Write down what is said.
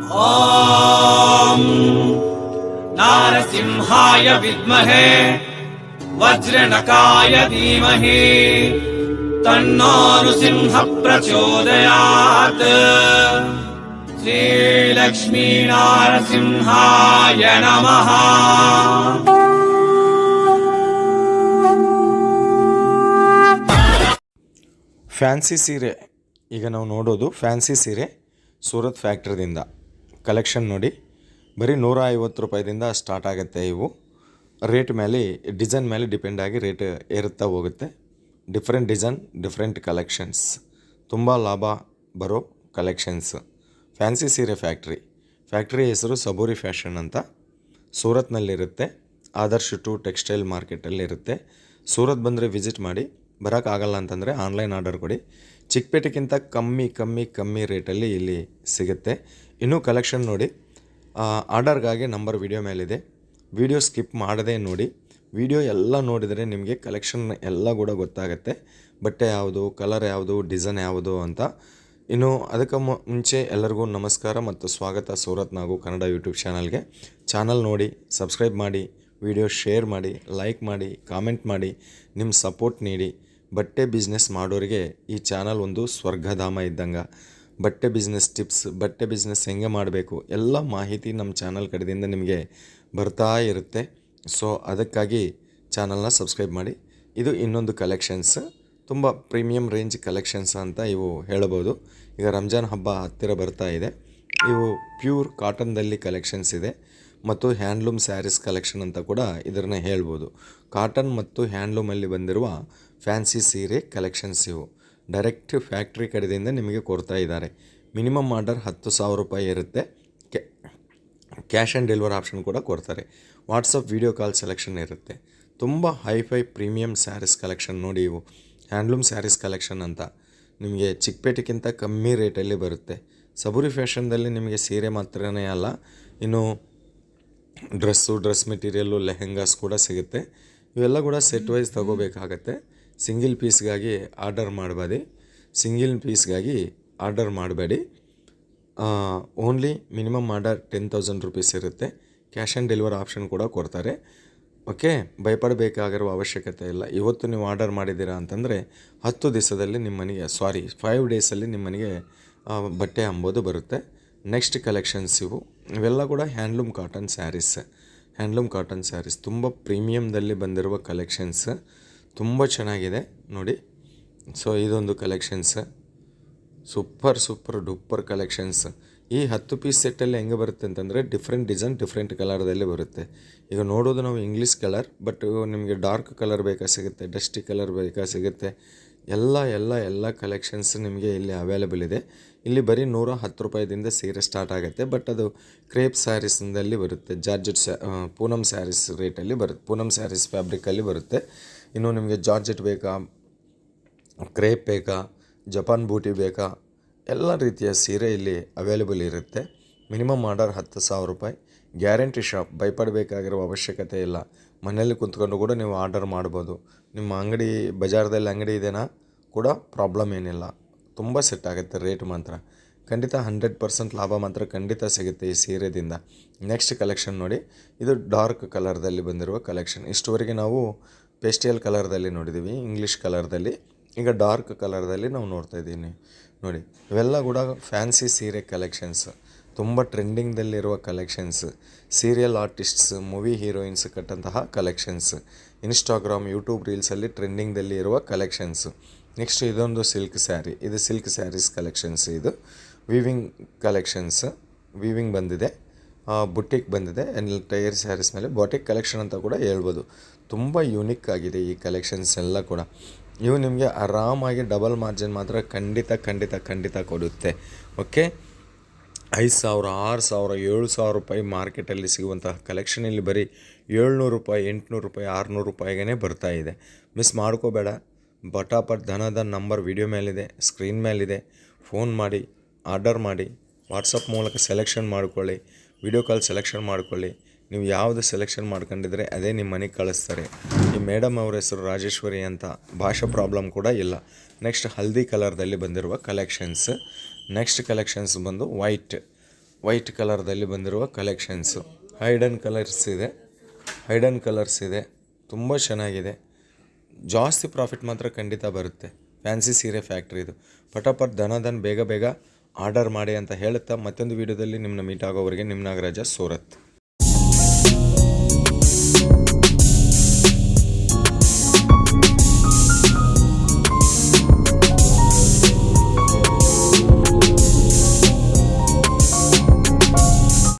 ॐ नारसिंहाय विद्महे वज्रनकाय धीमहि तन्नो नृसिंह प्रचोदयात्। श्रीलक्ष्मी नारसिंहाय नमः। ಫ್ಯಾನ್ಸಿ ಸೀರೆ ಈಗ ನಾವು ನೋಡೋದು ಫ್ಯಾನ್ಸಿ ಸೀರೆ ಸೂರತ್ ಫ್ಯಾಕ್ಟ್ರಿದಿಂದ ಕಲೆಕ್ಷನ್ ನೋಡಿ. ಬರೀ 150 ರೂಪಾಯಿದಿಂದ ಸ್ಟಾರ್ಟ್ ಆಗುತ್ತೆ. ಇವು ರೇಟ್ ಮೇಲೆ ಡಿಸೈನ್ ಮೇಲೆ ಡಿಪೆಂಡ್ ಆಗಿ ರೇಟ್ ಏರುತ್ತಾ ಹೋಗುತ್ತೆ. ಡಿಫ್ರೆಂಟ್ ಡಿಸೈನ್ ಡಿಫ್ರೆಂಟ್ ಕಲೆಕ್ಷನ್ಸ್, ತುಂಬ ಲಾಭ ಬರೋ ಕಲೆಕ್ಷನ್ಸ್. ಫ್ಯಾನ್ಸಿ ಸೀರೆ ಫ್ಯಾಕ್ಟ್ರಿ ಹೆಸರು ಸಬೂರಿ ಫ್ಯಾಷನ್ ಅಂತ ಸೂರತ್ನಲ್ಲಿರುತ್ತೆ. ಆದರ್ಶ್ ಟು ಟೆಕ್ಸ್ಟೈಲ್ ಮಾರ್ಕೆಟಲ್ಲಿ ಇರುತ್ತೆ. ಸೂರತ್ ಬಂದರೆ ವಿಸಿಟ್ ಮಾಡಿ. ಬರೋಕ್ಕಾಗಲ್ಲ ಅಂತಂದರೆ ಆನ್ಲೈನ್ ಆರ್ಡರ್ ಕೊಡಿ. ಚಿಕ್ಕಪೇಟೆಗಿಂತ ಕಮ್ಮಿ ರೇಟಲ್ಲಿ ಇಲ್ಲಿ ಸಿಗುತ್ತೆ. ಇನ್ನೂ ಕಲೆಕ್ಷನ್ ನೋಡಿ. ಆರ್ಡರ್ಗಾಗಿ ನಂಬರ್ ವಿಡಿಯೋ ಮೇಲಿದೆ. ವಿಡಿಯೋ ಸ್ಕಿಪ್ ಮಾಡದೆ ನೋಡಿ. ವಿಡಿಯೋ ಎಲ್ಲ ನೋಡಿದರೆ ನಿಮಗೆ ಕಲೆಕ್ಷನ್ ಎಲ್ಲ ಕೂಡ ಗೊತ್ತಾಗುತ್ತೆ. ಬಟ್ಟೆ ಯಾವುದು, ಕಲರ್ ಯಾವುದು, ಡಿಸೈನ್ ಯಾವುದು ಅಂತ. ಇನ್ನು ಅದಕ್ಕೆ ಮುಂಚೆ ಎಲ್ಲರಿಗೂ ನಮಸ್ಕಾರ ಮತ್ತು ಸ್ವಾಗತ ಸೂರತ್ ನಾಗು ಕನ್ನಡ ಯೂಟ್ಯೂಬ್ ಚಾನಲ್ ನೋಡಿ, ಸಬ್ಸ್ಕ್ರೈಬ್ ಮಾಡಿ, ವಿಡಿಯೋ ಶೇರ್ ಮಾಡಿ, ಲೈಕ್ ಮಾಡಿ, ಕಾಮೆಂಟ್ ಮಾಡಿ, ನಿಮ್ಮ ಸಪೋರ್ಟ್ ನೀಡಿ. ಬಟ್ಟೆ ಬಿಸ್ನೆಸ್ ಮಾಡೋರಿಗೆ ಈ ಚಾನಲ್ ಒಂದು ಸ್ವರ್ಗಧಾಮ ಇದ್ದಂಗೆ. ಬಟ್ಟೆ ಬಿಸ್ನೆಸ್ ಟಿಪ್ಸ್, ಬಟ್ಟೆ ಬಿಸ್ನೆಸ್ ಹೆಂಗೆ ಮಾಡಬೇಕು ಎಲ್ಲ ಮಾಹಿತಿ ನಮ್ಮ ಚಾನಲ್ ಕಡೆಯಿಂದ ನಿಮಗೆ ಬರ್ತಾ ಇರುತ್ತೆ. ಸೊ ಅದಕ್ಕಾಗಿ ಚಾನಲ್ನ ಸಬ್ಸ್ಕ್ರೈಬ್ ಮಾಡಿ. ಇದು ಇನ್ನೊಂದು ಕಲೆಕ್ಷನ್ಸ್, ತುಂಬ ಪ್ರೀಮಿಯಂ ರೇಂಜ್ ಕಲೆಕ್ಷನ್ಸ್ ಅಂತ ಇವು ಹೇಳಬಹುದು. ಈಗ ರಂಜಾನ್ ಹಬ್ಬ ಹತ್ತಿರ ಬರ್ತಾ ಇದೆ. ಇವು ಪ್ಯೂರ್ ಕಾಟನ್ದಲ್ಲಿ ಕಲೆಕ್ಷನ್ಸ್ ಇದೆ ಮತ್ತು ಹ್ಯಾಂಡ್ಲೂಮ್ ಸ್ಯಾರೀಸ್ ಕಲೆಕ್ಷನ್ ಅಂತ ಕೂಡ ಇದನ್ನ ಹೇಳ್ಬೋದು. ಕಾಟನ್ ಮತ್ತು ಹ್ಯಾಂಡ್ಲೂಮಲ್ಲಿ ಬಂದಿರುವ ಫ್ಯಾನ್ಸಿ ಸೀರೆ ಕಲೆಕ್ಷನ್ಸ್ ಇವು. ಡೈರೆಕ್ಟ್ ಫ್ಯಾಕ್ಟ್ರಿ ಕಡೆಯಿಂದ ನಿಮಗೆ ಕೊಡ್ತಾ ಇದ್ದಾರೆ. ಮಿನಿಮಮ್ ಆರ್ಡರ್ 10,000 ರೂಪಾಯಿ ಇರುತ್ತೆ. ಕ್ಯಾಶ್ ಆ್ಯಂಡ್ ಡೆಲಿವರಿ ಆಪ್ಷನ್ ಕೂಡ ಕೊಡ್ತಾರೆ. ವಾಟ್ಸಪ್ ವಿಡಿಯೋ ಕಾಲ್ ಸೆಲೆಕ್ಷನ್ ಇರುತ್ತೆ. ತುಂಬ ಹೈಫೈ ಪ್ರೀಮಿಯಂ ಸ್ಯಾರೀಸ್ ಕಲೆಕ್ಷನ್ ನೋಡಿ. ಇವು ಹ್ಯಾಂಡ್ಲೂಮ್ ಸ್ಯಾರೀಸ್ ಕಲೆಕ್ಷನ್ ಅಂತ ನಿಮಗೆ ಚಿಕ್ಕಪೇಟೆಗಿಂತ ಕಮ್ಮಿ ರೇಟಲ್ಲಿ ಬರುತ್ತೆ. ಸಬೂರಿ ಫ್ಯಾಷನ್ದಲ್ಲಿ ನಿಮಗೆ ಸೀರೆ ಮಾತ್ರನೇ ಅಲ್ಲ, ಇನ್ನು ಡ್ರೆಸ್ ಮೆಟೀರಿಯಲ್ಲು, ಲೆಹೆಂಗಾಸ್ ಕೂಡ ಸಿಗುತ್ತೆ. ಇವೆಲ್ಲ ಕೂಡ ಸೆಟ್ ವೈಸ್ ತೊಗೋಬೇಕಾಗತ್ತೆ. ಸಿಂಗಲ್ ಪೀಸ್ಗಾಗಿ ಆರ್ಡರ್ ಮಾಡಬೇಡಿ. ಓನ್ಲಿ ಮಿನಿಮಮ್ ಆರ್ಡರ್ 10,000 ರೂಪೀಸ್ ಇರುತ್ತೆ. ಕ್ಯಾಶ್ ಆ್ಯಂಡ್ ಡೆಲಿವರಿ ಆಪ್ಷನ್ ಕೂಡ ಕೊಡ್ತಾರೆ. ಓಕೆ, ಭಯಪಡಬೇಕಾಗಿರುವ ಅವಶ್ಯಕತೆ ಇಲ್ಲ. ಇವತ್ತು ನೀವು ಆರ್ಡರ್ ಮಾಡಿದ್ದೀರಾ ಅಂತಂದರೆ 10 ದಿವಸದಲ್ಲಿ ನಿಮ್ಮ ಮನೆಗೆ 5 ಡೇಸಲ್ಲಿ ನಿಮ್ಮ ಮನೆಗೆ ಬಟ್ಟೆ ಅಂಬೋದು ಬರುತ್ತೆ. ನೆಕ್ಸ್ಟ್ ಕಲೆಕ್ಷನ್ಸ್ ಇವೆಲ್ಲ ಕೂಡ ಹ್ಯಾಂಡ್ಲೂಮ್ ಕಾಟನ್ ಸ್ಯಾರೀಸ್ ತುಂಬ ಪ್ರೀಮಿಯಮ್ದಲ್ಲಿ ಬಂದಿರುವ ಕಲೆಕ್ಷನ್ಸ್. ತುಂಬ ಚೆನ್ನಾಗಿದೆ ನೋಡಿ. ಸೊ ಇದೊಂದು ಕಲೆಕ್ಷನ್ಸ್ ಸೂಪರ್ ಡೂಪರ್ ಕಲೆಕ್ಷನ್ಸ್. ಈ 10 ಪೀಸ್ ಸೆಟ್ಟಲ್ಲಿ ಹೆಂಗೆ ಬರುತ್ತೆ ಅಂತಂದರೆ ಡಿಫ್ರೆಂಟ್ ಡಿಸೈನ್ ಡಿಫ್ರೆಂಟ್ ಕಲರ್ದಲ್ಲಿ ಬರುತ್ತೆ. ಈಗ ನೋಡೋದು ನಾವು ಇಂಗ್ಲೀಷ್ ಕಲರ್, ಬಟ್ ನಿಮಗೆ ಡಾರ್ಕ್ ಕಲರ್ ಬೇಕಾ ಸಿಗುತ್ತೆ, ಡಸ್ಟಿ ಕಲರ್ ಬೇಕಾ ಸಿಗುತ್ತೆ. ಎಲ್ಲ ಕಲೆಕ್ಷನ್ಸ್ ನಿಮಗೆ ಇಲ್ಲಿ ಅವೈಲೇಬಲ್ ಇದೆ. ಇಲ್ಲಿ ಬರೀ 110 ರೂಪಾಯಿದಿಂದ ಸೀರೆ ಸ್ಟಾರ್ಟ್ ಆಗುತ್ತೆ. ಬಟ್ ಅದು ಕ್ರೇಪ್ ಸ್ಯಾರೀಸ್ನಲ್ಲಿ ಬರುತ್ತೆ. ಜಾರ್ಜೆಟ್ ಪೂನಮ್ ಸ್ಯಾರೀಸ್ ರೇಟಲ್ಲಿ ಬರುತ್ತೆ. ಪೂನಮ್ ಸ್ಯಾರೀಸ್ ಫ್ಯಾಬ್ರಿಕಲ್ಲಿ ಬರುತ್ತೆ. ಇನ್ನು ನಿಮಗೆ ಜಾರ್ಜೆಟ್ ಬೇಕಾ, ಕ್ರೇಪ್ ಬೇಕಾ, ಜಪಾನ್ ಬೂಟಿ ಬೇಕಾ, ಎಲ್ಲ ರೀತಿಯ ಸೀರೆ ಇಲ್ಲಿ ಅವೈಲೇಬಲ್ ಇರುತ್ತೆ. ಮಿನಿಮಮ್ ಆರ್ಡರ್ 10,000 ರೂಪಾಯಿ. ಗ್ಯಾರಂಟಿ ಶಾಪ್, ಭಯಪಡಬೇಕಾಗಿರೋ ಅವಶ್ಯಕತೆ ಇಲ್ಲ. ಮನೆಯಲ್ಲಿ ಕುಂತ್ಕೊಂಡು ಕೂಡ ನೀವು ಆರ್ಡರ್ ಮಾಡ್ಬೋದು. ನಿಮ್ಮ ಅಂಗಡಿ ಬಜಾರ್ದಲ್ಲಿ ಅಂಗಡಿ ಇದೆನಾ ಕೂಡ ಪ್ರಾಬ್ಲಮ್ ಏನಿಲ್ಲ. ತುಂಬ ಸೆಟ್ ಆಗುತ್ತೆ. ರೇಟ್ ಮಾತ್ರ ಖಂಡಿತ 100% ಲಾಭ ಮಾತ್ರ ಖಂಡಿತ ಸಿಗುತ್ತೆ ಈ ಸೀರೆದಿಂದ. ನೆಕ್ಸ್ಟ್ ಕಲೆಕ್ಷನ್ ನೋಡಿ. ಇದು ಡಾರ್ಕ್ ಕಲರ್ದಲ್ಲಿ ಬಂದಿರುವ ಕಲೆಕ್ಷನ್. ಇಷ್ಟುವರೆಗೆ ನಾವು ಪೇಸ್ಟಲ್ ಕಲರ್ದಲ್ಲಿ ನೋಡಿದ್ದೀವಿ, ಇಂಗ್ಲೀಷ್ ಕಲರ್ದಲ್ಲಿ. ಈಗ ಡಾರ್ಕ್ ಕಲರ್ದಲ್ಲಿ ನಾವು ನೋಡ್ತಾ ಇದ್ದೀನಿ ನೋಡಿ. ಇವೆಲ್ಲ ಕೂಡ ಫ್ಯಾನ್ಸಿ ಸೀರೆ ಕಲೆಕ್ಷನ್ಸ್, ತುಂಬ ಟ್ರೆಂಡಿಂಗ್ದಲ್ಲಿರುವ collections. Serial artists, movie heroines ಕಟ್ಟಂತಹ ಕಲೆಕ್ಷನ್ಸ್. ಇನ್ಸ್ಟಾಗ್ರಾಮ್, ಯೂಟ್ಯೂಬ್ ರೀಲ್ಸಲ್ಲಿ ಟ್ರೆಂಡಿಂಗ್ದಲ್ಲಿ ಇರುವ ಕಲೆಕ್ಷನ್ಸ್. ನೆಕ್ಸ್ಟ್ ಇದೊಂದು ಸಿಲ್ಕ್ ಸ್ಯಾರಿ. ಇದು ಸಿಲ್ಕ್ ಸ್ಯಾರೀಸ್ ಕಲೆಕ್ಷನ್ಸ್. ಇದು ವೀವಿಂಗ್ ಕಲೆಕ್ಷನ್ಸ್. ವೀವಿಂಗ್ ಬಂದಿದೆ, ಬುಟ್ಟಿಕ್ ಬಂದಿದೆ. ಟೈರ್ ಸ್ಯಾರೀಸ್ ಮೇಲೆ ಬಾಟಿಕ್ ಕಲೆಕ್ಷನ್ ಅಂತ ಕೂಡ ಹೇಳ್ಬೋದು. ತುಂಬ ಯೂನಿಕ್ ಆಗಿದೆ ಈ ಕಲೆಕ್ಷನ್ಸ್ ಎಲ್ಲ ಕೂಡ. ಇವು ನಿಮಗೆ ಆರಾಮಾಗಿ ಡಬಲ್ ಮಾರ್ಜಿನ್ ಮಾತ್ರ ಖಂಡಿತ ಕೊಡುತ್ತೆ. ಓಕೆ, 5,000, 6,000, 7,000 ರೂಪಾಯಿ ಮಾರ್ಕೆಟಲ್ಲಿ ಸಿಗುವಂತಹ ಕಲೆಕ್ಷನ್ ಇಲ್ಲಿ ಬರೀ 700 ರೂಪಾಯಿ, 800 ರೂಪಾಯಿ, 600 ರೂಪಾಯಿಗೇ ಬರ್ತಾ ಇದೆ. ಮಿಸ್ ಮಾಡ್ಕೋಬೇಡ. ಬಟಾಪಟ್ ಧನದ ನಂಬರ್ ವಿಡಿಯೋ ಮೇಲಿದೆ, ಸ್ಕ್ರೀನ್ ಮೇಲಿದೆ. ಫೋನ್ ಮಾಡಿ, ಆರ್ಡರ್ ಮಾಡಿ, ವಾಟ್ಸಪ್ ಮೂಲಕ ಸೆಲೆಕ್ಷನ್ ಮಾಡ್ಕೊಳ್ಳಿ, ವಿಡಿಯೋ ಕಾಲ್ ಸೆಲೆಕ್ಷನ್ ಮಾಡ್ಕೊಳ್ಳಿ. ನೀವು ಯಾವುದು ಸೆಲೆಕ್ಷನ್ ಮಾಡ್ಕೊಂಡಿದ್ರೆ ಅದೇ ನಿಮ್ಮ ಮನೆಗೆ ಕಳಿಸ್ತಾರೆ. ಈ ಮೇಡಮ್ ಅವ್ರ ಹೆಸರು ರಾಜೇಶ್ವರಿ ಅಂತ. ಭಾಷಾ ಪ್ರಾಬ್ಲಮ್ ಕೂಡ ಇಲ್ಲ. ನೆಕ್ಸ್ಟ್ ಹಲ್ದಿ ಕಲರ್ದಲ್ಲಿ ಬಂದಿರುವ ಕಲೆಕ್ಷನ್ಸ್. ನೆಕ್ಸ್ಟ್ ಕಲೆಕ್ಷನ್ಸ್ ಬಂದು ವೈಟ್ ಕಲರ್ದಲ್ಲಿ ಬಂದಿರುವ ಕಲೆಕ್ಷನ್ಸು. ಹೈಡನ್ ಕಲರ್ಸ್ ಇದೆ, ತುಂಬ ಚೆನ್ನಾಗಿದೆ. ಜಾಸ್ತಿ ಪ್ರಾಫಿಟ್ ಮಾತ್ರ ಖಂಡಿತ ಬರುತ್ತೆ. ಫ್ಯಾನ್ಸಿ ಸೀರೆ ಫ್ಯಾಕ್ಟ್ರಿ ಇದು. ಪಟಾಪಟ್ ಬೇಗ ಆರ್ಡರ್ ಮಾಡಿ ಅಂತ ಹೇಳುತ್ತಾ ಮತ್ತೊಂದು ವೀಡಿಯೋದಲ್ಲಿ ನಿಮ್ಮನ್ನ ಮೀಟ್ ಆಗೋವರೆಗೆ ನಿಮ್ಮ ನಾಗರಾಜ, ಸೂರತ್.